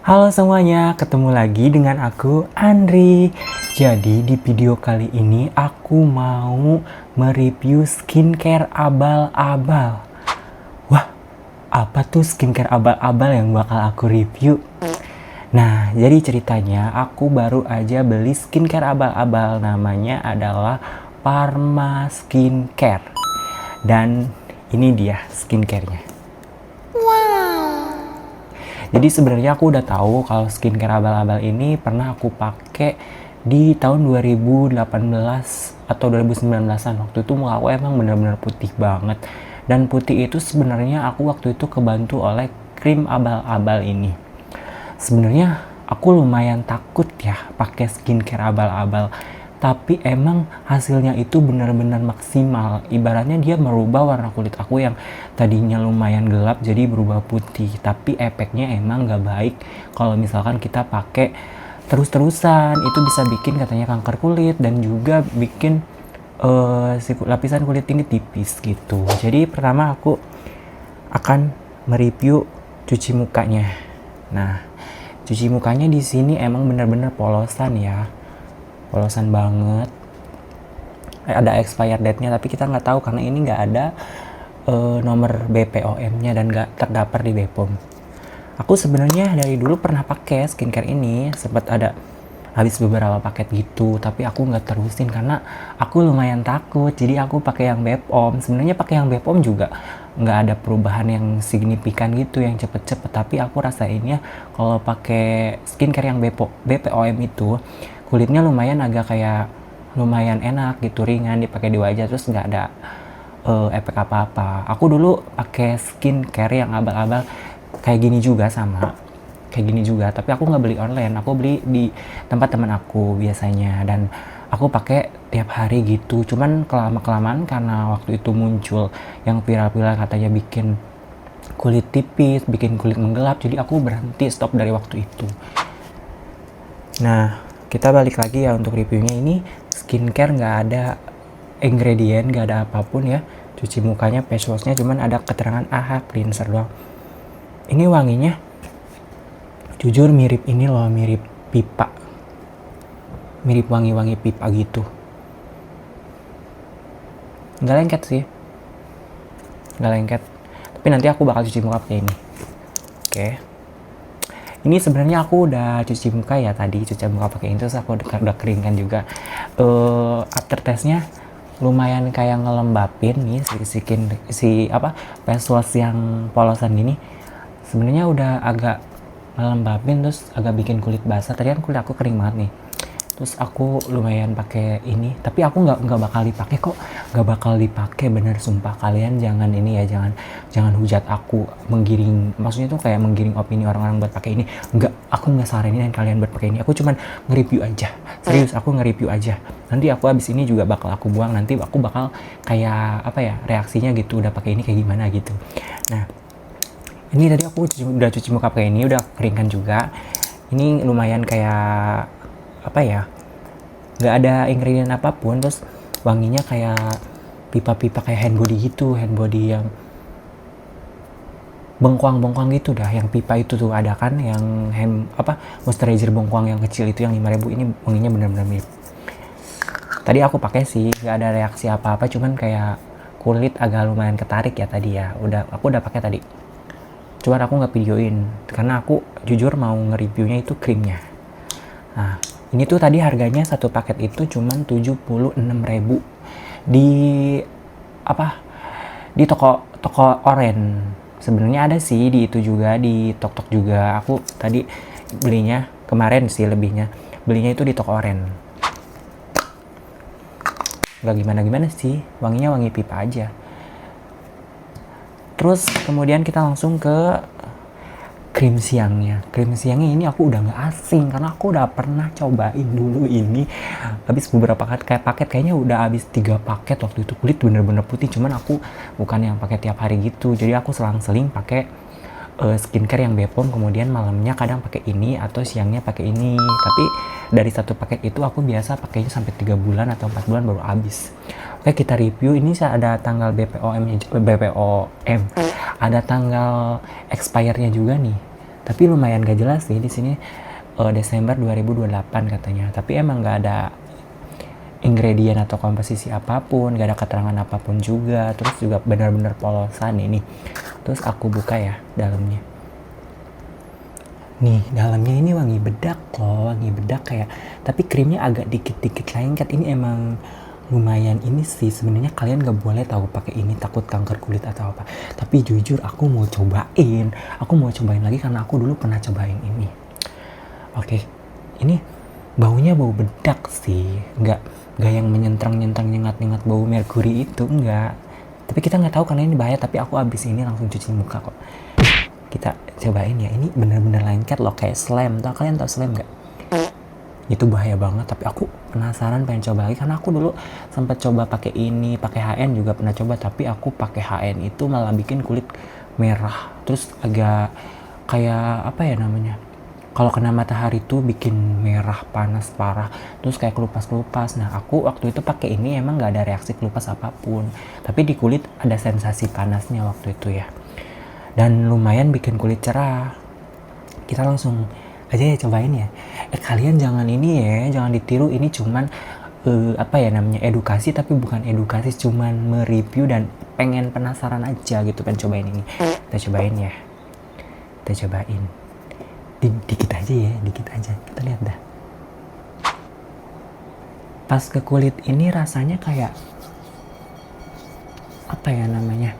Halo semuanya, ketemu lagi dengan aku Andri. Jadi di video kali ini aku mau mereview skincare abal-abal. Wah, apa tuh skincare abal-abal yang bakal aku review? Nah, jadi ceritanya aku baru aja beli skincare abal-abal, namanya adalah Parma Skincare. Dan ini dia skincarenya. Jadi sebenarnya aku udah tahu kalau skincare abal-abal ini pernah aku pakai di tahun 2018 atau 2019-an. Waktu itu muka aku emang bener-bener putih banget. Dan putih itu sebenarnya aku waktu itu kebantu oleh krim abal-abal ini. Sebenarnya aku lumayan takut ya pakai skincare abal-abal, tapi emang hasilnya itu benar-benar maksimal. Ibaratnya dia merubah warna kulit aku yang tadinya lumayan gelap jadi berubah putih, tapi efeknya emang gak baik kalau misalkan kita pakai terus-terusan. Itu bisa bikin katanya kanker kulit dan juga bikin si lapisan kulit tinggi tipis gitu. Jadi pertama aku akan mereview cuci mukanya. Nah, cuci mukanya di sini emang bener-bener polosan ya, polosan banget. Ada expired date-nya tapi kita nggak tahu karena ini nggak ada nomor BPOM-nya dan nggak terdaftar di BPOM. Aku sebenarnya dari dulu pernah pakai skincare ini, sempat ada habis beberapa paket gitu, tapi aku nggak terusin karena aku lumayan takut. Jadi aku pakai yang BPOM. Sebenarnya pakai yang BPOM juga nggak ada perubahan yang signifikan gitu, yang cepet-cepet. Tapi aku rasainnya kalau pakai skincare yang BPOM itu kulitnya lumayan agak kayak lumayan enak gitu, ringan dipakai di wajah, terus nggak ada efek apa-apa. Aku dulu pakai skincare yang abal-abal kayak gini juga, sama kayak gini juga, tapi aku nggak beli online, aku beli di tempat teman aku biasanya, dan aku pakai tiap hari gitu. Cuman kelamaan karena waktu itu muncul yang viral-viral katanya bikin kulit tipis, bikin kulit menggelap, jadi aku berhenti, stop dari waktu itu. Nah, kita balik lagi ya untuk reviewnya. Ini skincare nggak ada ingredient, nggak ada apapun ya. Cuci mukanya, face washnya cuman ada keterangan AHA cleanser doang. Ini wanginya jujur mirip ini loh, mirip pipa, mirip wangi-wangi pipa gitu. Nggak lengket sih, nggak lengket, tapi nanti aku bakal cuci muka pakai ini. Oke, ini sebenarnya aku udah cuci muka ya tadi, cuci muka pakai ini, terus aku udah keringkan juga. After testnya lumayan kayak ngelembapin nih si face wash yang polosan gini. Sebenarnya udah agak ngelembapin, terus agak bikin kulit basah. Tadi kan kulit aku kering banget nih, terus aku lumayan pakai ini, tapi aku nggak bakal dipakai kok, nggak bakal dipakai, bener sumpah. Kalian jangan ini ya, jangan hujat aku menggiring, maksudnya tuh kayak menggiring opini orang-orang buat pakai ini. Aku nggak saranin kalian buat pakai ini, aku cuman nge-review aja, serius aku nge-review aja. Nanti aku abis ini juga bakal aku buang, nanti aku bakal kayak apa ya reaksinya gitu, udah pakai ini kayak gimana gitu. Nah, ini tadi aku udah cuci muka pakai ini, udah keringkan juga. Ini lumayan kayak apa ya, nggak ada ingredient apapun, terus wanginya kayak pipa-pipa kayak hand body gitu, hand body yang bengkoang-bengkoang gitu dah. Yang pipa itu tuh ada kan yang moisturizer bengkoang yang kecil itu yang 5.000, ini wanginya bener-bener mirip. Tadi aku pakai sih nggak ada reaksi apa-apa, cuman kayak kulit agak lumayan ketarik ya tadi ya. Aku udah pakai tadi, cuman aku nggak videoin karena aku jujur mau nge-reviewnya itu krimnya. Nah, ini tuh tadi harganya satu paket itu cuman 76.000 di di toko oren. Sebenarnya ada sih di itu juga, di Tok juga. Aku tadi belinya kemarin sih, belinya itu di toko oren. Gak gimana-gimana sih, wanginya wangi pipa aja. Terus kemudian kita langsung ke krim siangnya. Krim siangnya ini aku udah nggak asing karena aku udah pernah cobain dulu ini. Habis beberapa paket, kayaknya udah habis 3 paket waktu itu. Kulit bener-bener putih, cuman aku bukan yang pakai tiap hari gitu. Jadi aku selang-seling pakai skincare yang BPOM, kemudian malamnya kadang pakai ini atau siangnya pakai ini. Tapi dari satu paket itu aku biasa pakainya sampai 3 bulan atau 4 bulan baru habis. Oke, kita review. Ini ada tanggal BPOM, ada tanggal expire-nya juga nih. Tapi lumayan gak jelas sih di sini, Desember 2028 katanya. Tapi emang gak ada ingredient atau komposisi apapun, gak ada keterangan apapun juga. Terus juga benar-benar polosan ini. Terus aku buka ya dalamnya. Nih, dalamnya ini wangi bedak loh, wangi bedak kayak, tapi krimnya agak dikit-dikit lengket. Ini emang lumayan ini sih. Sebenarnya kalian gak boleh tahu pakai ini, takut kanker kulit atau apa. Tapi jujur aku mau cobain lagi karena aku dulu pernah cobain ini. Oke, ini baunya bau bedak sih, nggak yang menyentrang-nyentrang nyengat-nyengat bau merkuri itu, enggak. Tapi kita nggak tahu karena ini bahaya, tapi aku abis ini langsung cuci muka kok. Kita cobain ya, ini bener-bener lengket loh, kayak slime. Kalian tahu slime nggak? Itu bahaya banget, tapi aku penasaran pengen coba lagi karena aku dulu sempat coba pakai ini, pakai HN juga pernah coba, tapi aku pakai HN itu malah bikin kulit merah, terus agak kayak apa ya namanya, kalau kena matahari tuh bikin merah panas parah, terus kayak kelupas-kelupas. Nah aku waktu itu pakai ini emang nggak ada reaksi kelupas apapun, tapi di kulit ada sensasi panasnya waktu itu ya, dan lumayan bikin kulit cerah. Kita langsung aja ya cobain ya. Kalian jangan ini ya, jangan ditiru, ini cuman apa ya namanya, edukasi, tapi bukan edukasi, cuman mereview dan pengen penasaran aja gitu, pengen cobain ini. Kita cobain ya, kita cobain dikit aja ya, dikit aja, kita lihat dah. Pas ke kulit ini rasanya kayak apa ya namanya,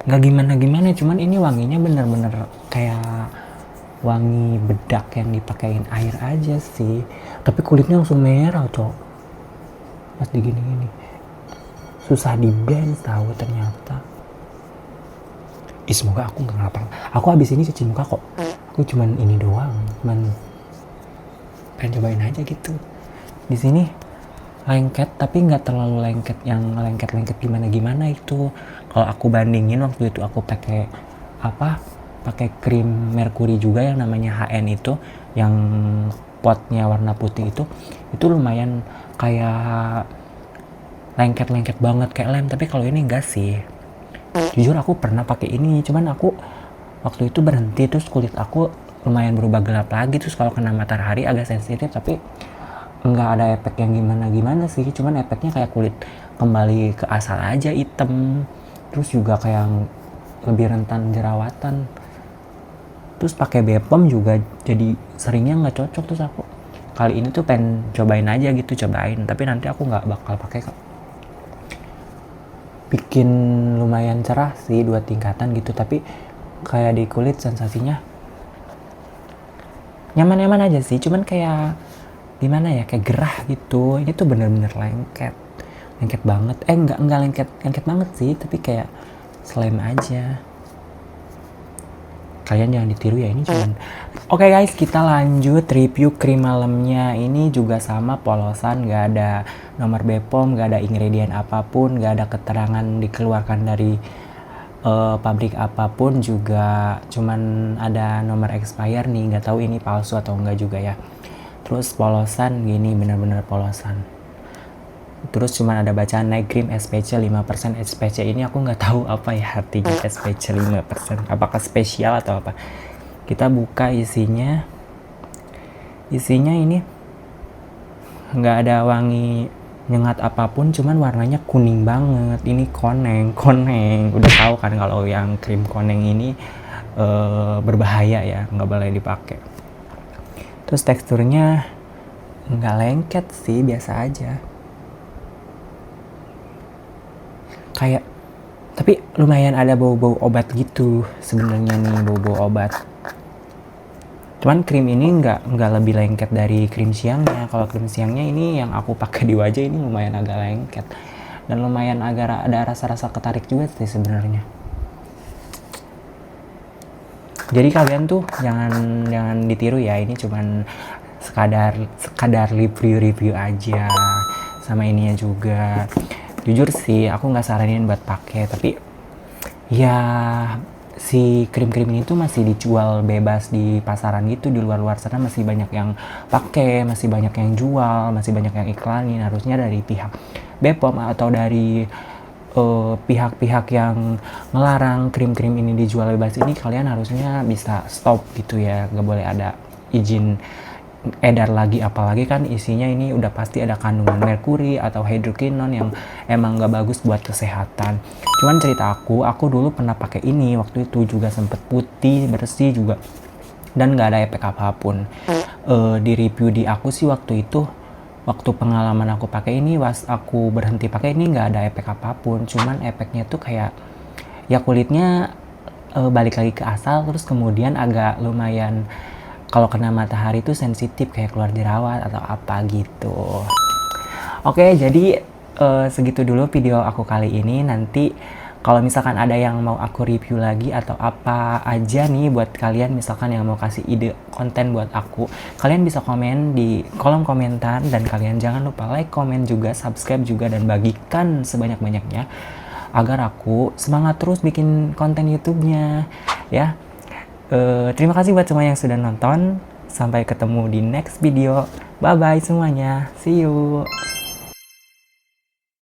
nggak gimana-gimana, cuman ini wanginya bener-bener kayak wangi bedak yang dipakein air aja sih, tapi kulitnya langsung merah cok pas digini-gini. Susah di blend tahu ternyata. Semoga aku nggak ngapa. Aku habis ini cuci muka kok, aku cuman ini doang, cuman pengen cobain aja gitu. Di sini lengket, tapi nggak terlalu lengket yang lengket gimana itu. Kalau aku bandingin waktu itu aku pakai krim merkuri juga yang namanya HN itu, yang potnya warna putih itu lumayan kayak lengket banget kayak lem. Tapi kalau ini enggak sih. Jujur aku pernah pakai ini, cuman aku waktu itu berhenti, terus kulit aku lumayan berubah gelap lagi, terus kalau kena matahari agak sensitif, tapi nggak ada efek yang gimana sih, cuman efeknya kayak kulit kembali ke asal aja, hitam, terus juga kayak lebih rentan jerawatan. Terus pakai BPOM juga jadi seringnya nggak cocok, terus aku kali ini tuh pengen cobain aja gitu, tapi nanti aku nggak bakal pakai kok. Bikin lumayan cerah sih, 2 tingkatan gitu, tapi kayak di kulit sensasinya nyaman-nyaman aja sih, cuman kayak gimana ya, kayak gerah gitu. Ini tuh bener-bener lengket banget, enggak lengket banget sih, tapi kayak slime aja. Kalian jangan ditiru ya, ini cuman. Oke guys, kita lanjut review krim malamnya. Ini juga sama, polosan, gak ada nomor BPOM, gak ada ingredient apapun, gak ada keterangan dikeluarkan dari pabrik apapun juga, cuman ada nomor expire nih, gak tahu ini palsu atau enggak juga ya. Terus polosan gini, bener-bener polosan. Terus cuman ada bacaan night cream SPC 5%. SPC ini aku nggak tahu apa ya artinya SPC 5%, apakah spesial atau apa. Kita buka isinya ini nggak ada wangi nyengat apapun, cuman warnanya kuning banget. Ini koneng, udah tahu kan kalau yang krim koneng ini berbahaya ya, nggak boleh dipakai. Terus teksturnya nggak lengket sih, biasa aja. Kayak, tapi lumayan ada bau-bau obat gitu sebenarnya nih, bau-bau obat. Cuman krim ini nggak lebih lengket dari krim siangnya. Kalau krim siangnya ini yang aku pakai di wajah ini lumayan agak lengket, dan lumayan agak ada rasa-rasa ketarik juga sih sebenarnya. Jadi kalian tuh jangan ditiru ya, ini cuman sekadar review aja. Sama ininya juga, jujur sih aku nggak saranin buat pakai, tapi ya si krim-krim ini tuh masih dijual bebas di pasaran gitu, di luar sana masih banyak yang pakai, masih banyak yang jual, masih banyak yang iklanin. Harusnya dari pihak BPOM atau dari pihak-pihak yang ngelarang krim-krim ini dijual bebas ini, kalian harusnya bisa stop gitu ya, nggak boleh ada izin edar lagi, apalagi kan isinya ini udah pasti ada kandungan merkuri atau hidrokinon yang emang nggak bagus buat kesehatan. Cuman cerita aku dulu pernah pakai ini, waktu itu juga sempet putih bersih juga dan nggak ada efek apapun. Di review di aku sih waktu itu, waktu pengalaman aku pakai ini, pas aku berhenti pakai ini nggak ada efek apapun, cuman efeknya tuh kayak ya kulitnya balik lagi ke asal, terus kemudian agak lumayan kalau kena matahari tuh sensitif kayak keluar jerawat atau apa gitu. Oke, jadi segitu dulu video aku kali ini. Nanti kalau misalkan ada yang mau aku review lagi atau apa aja nih buat kalian, misalkan yang mau kasih ide konten buat aku, kalian bisa komen di kolom komentar, dan kalian jangan lupa like, komen juga, subscribe juga, dan bagikan sebanyak-banyaknya agar aku semangat terus bikin konten YouTube-nya ya. Terima kasih buat semua yang sudah nonton. Sampai ketemu di next video. Bye bye semuanya. See you.